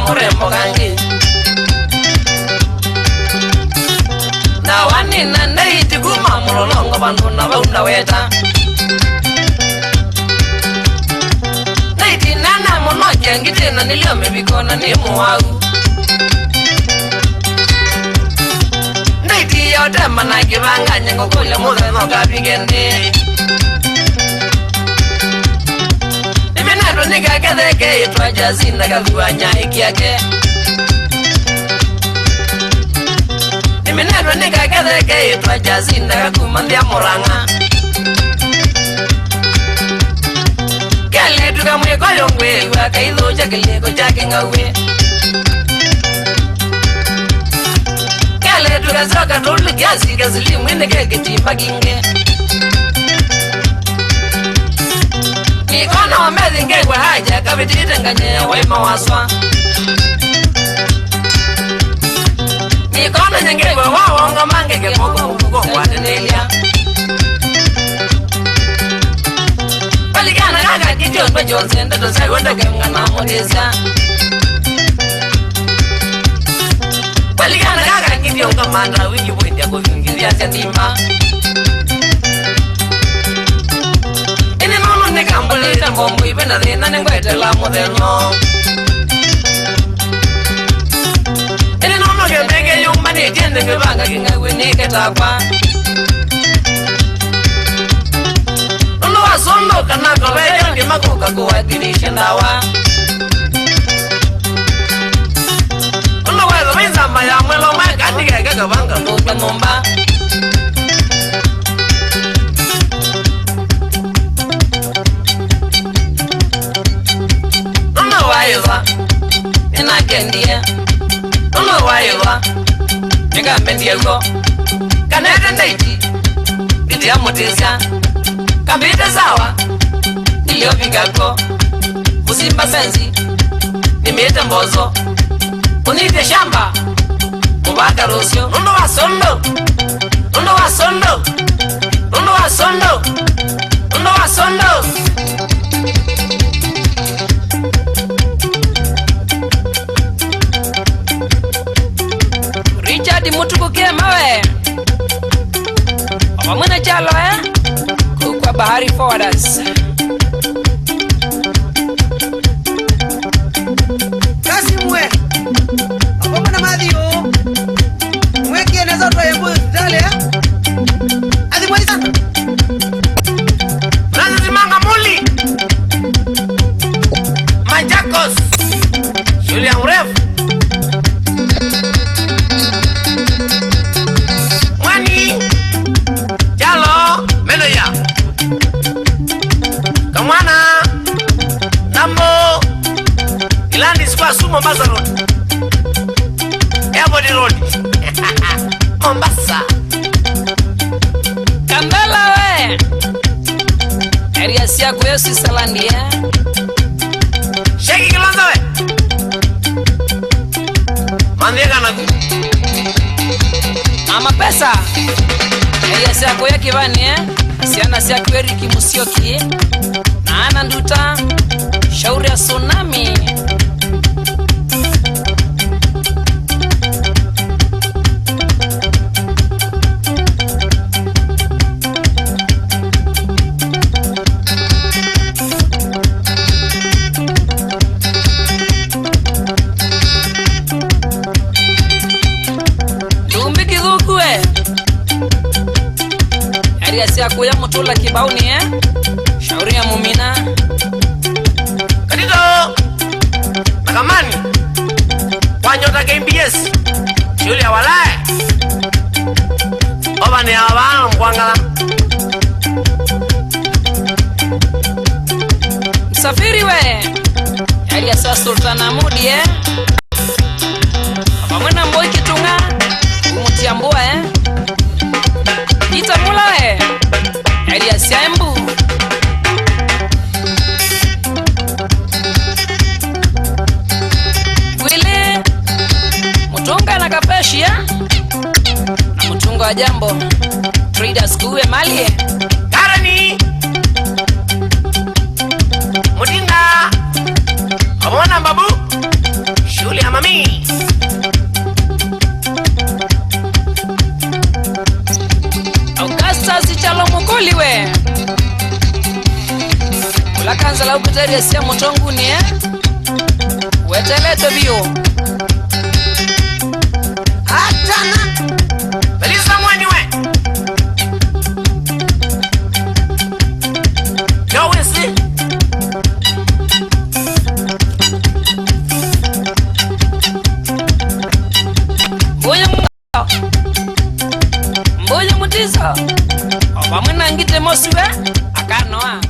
murembo gangi na wani na neiti kuma mulolongo bandu na baunda weta neiti nana monoja ngitena nilio mebikona ni muwau neiti yote mana kibanga nyengo kule muze noka bigende nimenato nikaketheke itwa jazina kaviwanya ikiake nimenato nikaketheke itwa jazina kakumandia muranga kele tuka mweko yongwe waka idho chakileko chake ngawe kele tuka soka tolu kiasi kasili mwene keke timba kinge mikono wamezi ngegwa haja kabitite nganye waima waswa mikono nyengegwa wawonga mangeke moko mkuko watenelia paligana kaka kijon pa jonse ndato sai wanda kemgana modesa paligana kaka kijon kamanda wiki bwindia kuvingiria chatimba nikambulita mbombo ipenda thina ningwetela mutheno ini nono kembenge yumba nitiende kibanga kingagwe niketakwa nono wasondo kanako weyo ndimakuka kuwakilisha ndawa nono wezo minzamba ya mwelo mweka ndigeke kabanga ndukla nomba waiwa ina kendia uno waiwa nika mendiego kanete ndaiti biti amutisia kambite sawa niliopigako usimba sensi nimete mbozo unite shamba mubaka rosio uno wasondo uno wasondo uno wasondo uno wasondo mutukukie mawe wamwene chalo kukwa bahari forwarders kasi mwe wamwene madhiyo mwe kiene zoto ya mwe dale adi mwe sana nazi zimanga muli Majakos shuli ya mrefu Mombasa Road Airport Road Mombasa Kandala we area siako yo Switzerland Sheki Kilonzo we Mandega na Mama pesa area siako ya Kivani siana siako Eric Musioki na ana nduta shauri ya tsunami kuya mutula kibauni shauri ya mumina kadito makamani wanyota KBS shule ya walae oba ni abana mkwangala msafiri we yali ya saa Sultana Mudi pamwena mboi kitunga umutiambua itamula Elia Sembu Wile Mutunga na Kapeshia na Mutunga wa Jambo Traders kuwe Malie Karani Mutinda Amona Babu Shule Usisahau kuteresia motonguni wetelete bio Atana Belisa mwani we Yo wesi Mboye mutiza Obamwe nangite mosiwe akanoa